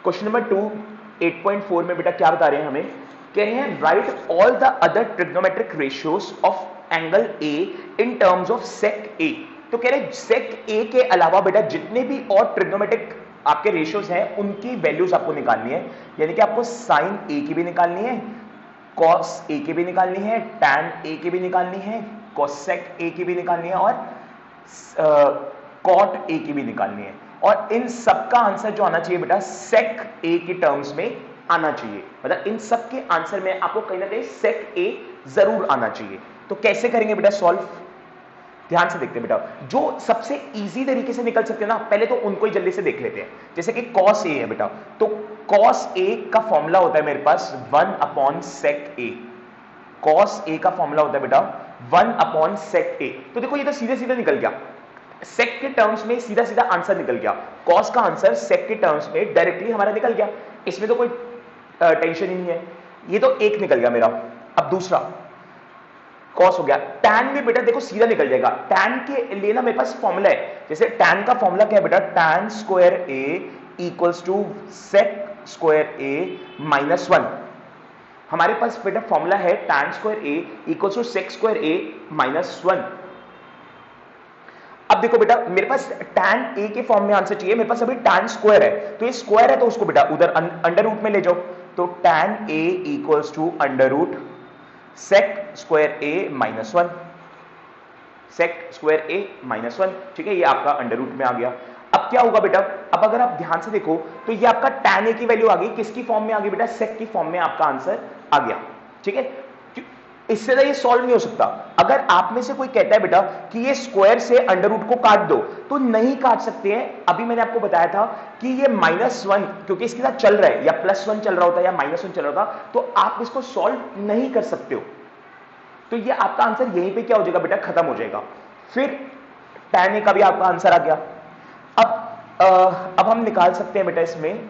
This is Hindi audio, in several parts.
क्वेश्चन नंबर 2 8.4 में बेटा क्या बता रहे हैं हमें, कह रहे हैं right all the other trigonometric ratios of angle A in terms of sec A. तो कह रहे हैं सेक ए के अलावा बेटा जितने भी और ट्रिग्नोमेट्रिक आपके रेशियोज हैं उनकी वैल्यूज आपको निकालनी है, यानी कि आपको साइन ए की भी निकालनी है, कॉस ए की भी निकालनी है, टैन ए की भी निकालनी है, कोसेक ए की भी निकालनी है और कॉट ए की भी निकालनी है। और इन सब का आंसर जो आना चाहिए बेटा सेक ए के टर्म्स में आना चाहिए, मतलब इन सब के आंसर में आपको कहीं ना कहीं सेक ए जरूर आना चाहिए। तो कैसे करेंगे बेटा सॉल्व, ध्यान से देखते हैं बेटा। जो सबसे इजी तरीके से निकल सकते हैं ना, पहले तो उनको ही जल्दी से देख लेते हैं। जैसे कि कॉस ए है बेटा, तो कॉस ए का फॉर्मूला होता है मेरे पास 1 upon sec A. Cos A का फॉर्मूला होता है बेटा 1 अपॉन सेक ए। तो देखो ये तो सीधे सीधे निकल गया, सेक के टर्म्स में सीधा सीधा आंसर निकल गया। कॉस का आंसर सेक के टर्म्स में डायरेक्टली हमारा निकल गया, इसमें तो कोई टेंशन ही नहीं है। ये तो एक निकल गया मेरा। अब दूसरा कॉस हो गया। टैन में बेटा देखो सीधा निकल जाएगा, टैन के लिए ना मेरे पास फॉर्मूला है। जैसे टैन का फॉर्मूला क्या है बेटा, tan square A equals to sec square A minus 1। हमारे पास बेटा फॉर्मूला है tan square A equals to sec square A minus 1। अब देखो बेटा मेरे पास टैन ए के फॉर्म में आंसर चाहिए, मेरे पास अभी टैन स्क्वायर है, तो ये स्क्वायर है तो उसको बेटा उधर अंडर रूट में ले जाओ। तो tan A equals to under root sec square A minus 1, sec square A minus 1, ठीक है, ये आपका अंडर रूट में आ गया। अब क्या होगा बेटा, अब अगर आप ध्यान से देखो तो ये आपका टैन ए की वैल्यू आ गई, किसकी फॉर्म में आ गई बेटा, सेक की फॉर्म में आपका आंसर आ गया, ठीक है। इससे ज्यादा ये सॉल्व नहीं हो सकता। अगर आप में से कोई कहता है बेटा कि ये स्क्वायर से अंडर रूट को काट दो, तो नहीं काट सकते हैं। अभी मैंने आपको बताया था कि ये -1 क्योंकि इसके साथ चल रहा है, या +1 चल रहा होता है या -1 चल रहा होता, तो आप इसको सॉल्व नहीं कर सकते हो। तो ये आपका आंसर यहीं पे क्या हो जाएगा बेटा, खत्म हो जाएगा। फिर tan a का भी आपका आंसर आ गया। अब हम निकाल सकते हैं बेटा इसमें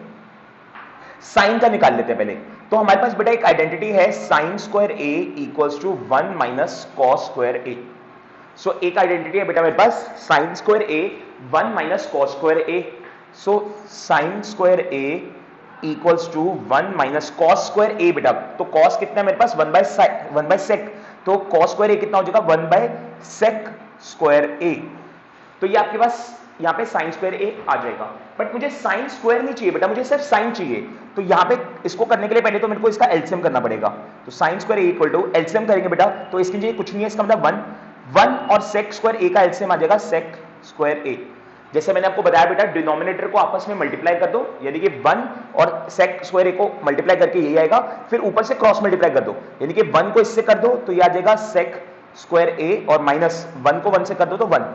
साइन का निकाल लेते हैं पहले। तो हमारे पास बेटा एक आइडेंटिटी है sine square A equals to 1 minus cos square A. So एक आइडेंटिटी है बेटा मेरे पास sine square A 1 minus cos square A. So sine square A equals to 1 minus cos square A बेटा, तो कॉस कितना है मेरे पास 1 बाय सेक, तो कॉस स्क्वायर ए कितना हो जाएगा 1 बाय सेक स्क्वायर ए। तो ये आपके पास यहाँ पे साइन स्क्वायर ए आ जाएगा। बट मुझे साइन स्क्वायर नहीं चाहिए बेटा, मुझे सिर्फ साइन चाहिए। तो यहाँ पे इसको करने के लिए पहले तो मेरे को इसका एलसीएम करना पड़ेगा। तो sine square A equal to LCM करेंगे बेटा, तो इसके लिए कुछ नहीं है, इसका मतलब 1 और सेक स्क्वायर ए का एलसीएम आ जाएगा सेक स्क्वायर ए। जैसे मैंने आपको बताया बेटा डिनोमिनेटर को आपस में मल्टीप्लाई कर दो, यानी कि 1 और सेक स्क्वायर ए को मल्टीप्लाई करके यही आएगा, फिर ऊपर से क्रॉस मल्टीप्लाई कर दो, यानी कि 1 को इससे कर दो तो ये आ जाएगा सेक स्क्वायर ए, और माइनस 1 को 1 से कर दो तो 1।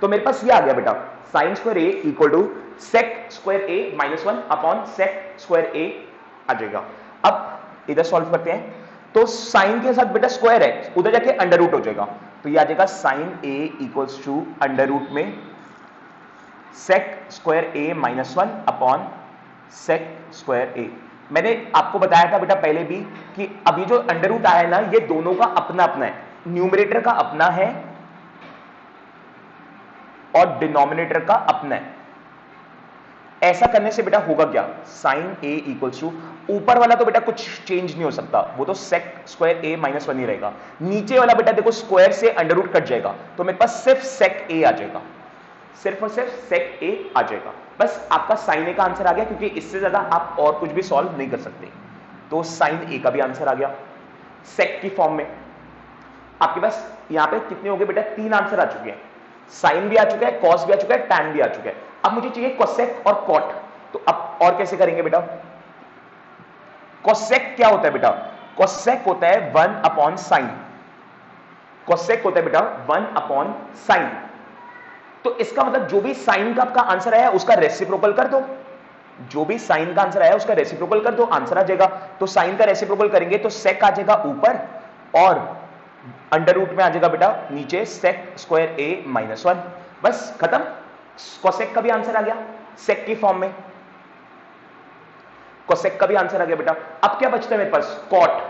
तो मेरे पास ये आ गया बेटा sine square A equal to sec square A minus 1 upon sec square A आ जाएगा। अब इधर सॉल्व करते हैं, तो साइन के साथ बेटा स्क्वायर है, उधर जाके अंडर रूट हो जाएगा, तो ये आ जाएगा sine A equals to under root में sec square A minus 1 upon sec square A. मैंने आपको बताया था बेटा पहले भी कि अभी जो अंडर रूट आया है ना, ये दोनों का अपना अपना है, न्यूमरेटर का अपना है और डिनोमिनेटर का अपना है। ऐसा करने से बेटा होगा क्या, साइन ए इक्वल्स टू ऊपर वाला तो बेटा कुछ चेंज नहीं हो सकता, वो तो सेक स्क्वायर ए माइनस 1 ही रहेगा। नीचे वाला बेटा देखो स्क्वायर से अंडर रूट कट जाएगा, तो मेरे पास सिर्फ सेक ए आ जाएगा, सिर्फ और सिर्फ सेक ए आ जाएगा। बस आपका साइन ए का आंसर आ गया, क्योंकि इससे ज्यादा आप और कुछ भी सॉल्व नहीं कर सकते। तो साइन ए का भी आंसर आ गया सेक की फॉर्म में। आपके पास यहां पे कितने हो गए बेटा, 3 आंसर आ चुके हैं, साइन भी आ चुका है, कॉस भी आ चुका है, टैन भी आ चुका है। अब मुझे चाहिए कोसेक और कॉट, तो अब और कैसे करेंगे बेटा। कोसेक क्या होता है बेटा, कोसेक होता है 1 अपॉन साइन, कोसेक होता है बेटा 1 अपॉन साइन। तो इसका मतलब जो भी साइन का आपका आंसर आया उसका रेसिप्रोकल कर दो, जो भी साइन का आंसर आया उसका रेसिप्रोकल कर दो, आंसर आ जाएगा। तो साइन का रेसिप्रोकल करेंगे तो सेक आ जाएगा ऊपर और अंडर रूट में आ जाएगा बेटा नीचे सेक स्क्वायर ए माइनस 1। बस खत्म, कोसेक का भी आंसर आ गया सेक की फॉर्म में, कोसेक का भी आंसर आ गया बेटा। अब क्या बचता है मेरे पास, कॉट,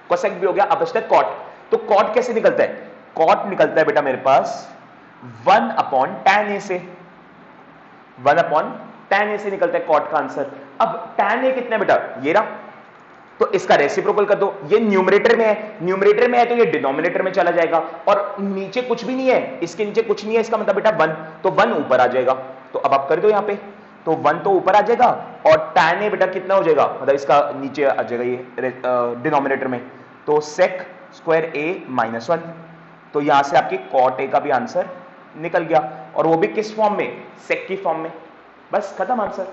कोसेक भी हो गया, अब बचता है कॉट। तो कॉट कैसे निकलता है, कॉट निकलता है बेटा मेरे पास 1 अपॉन टैन ए से, 1 अपॉन tan a से निकलता है कॉट का आंसर। अब tan a कितना है बेटा, ये रहा, तो इसका रेसिप्रोकल कर दो, ये न्यूमरेटर में है, न्यूमरेटर में है तो ये डिनोमिनेटर में चला जाएगा, और नीचे कुछ भी नहीं है, इसके नीचे कुछ नहीं है, इसका मतलब बेटा 1, तो 1 ऊपर आ जाएगा। तो अब आप कर दो यहां पे, तो 1 तो ऊपर आ जाएगा, और tan a बेटा कितना हो जाएगा, मतलब इसका नीचे आ जाएगा ये डिनोमिनेटर में, तो sec स्क्वायर a माइनस 1। तो यहां से आपकी cot a का भी आंसर निकल गया, और वो भी किस फॉर्म में, sec की फॉर्म में। बस खत्म आंसर।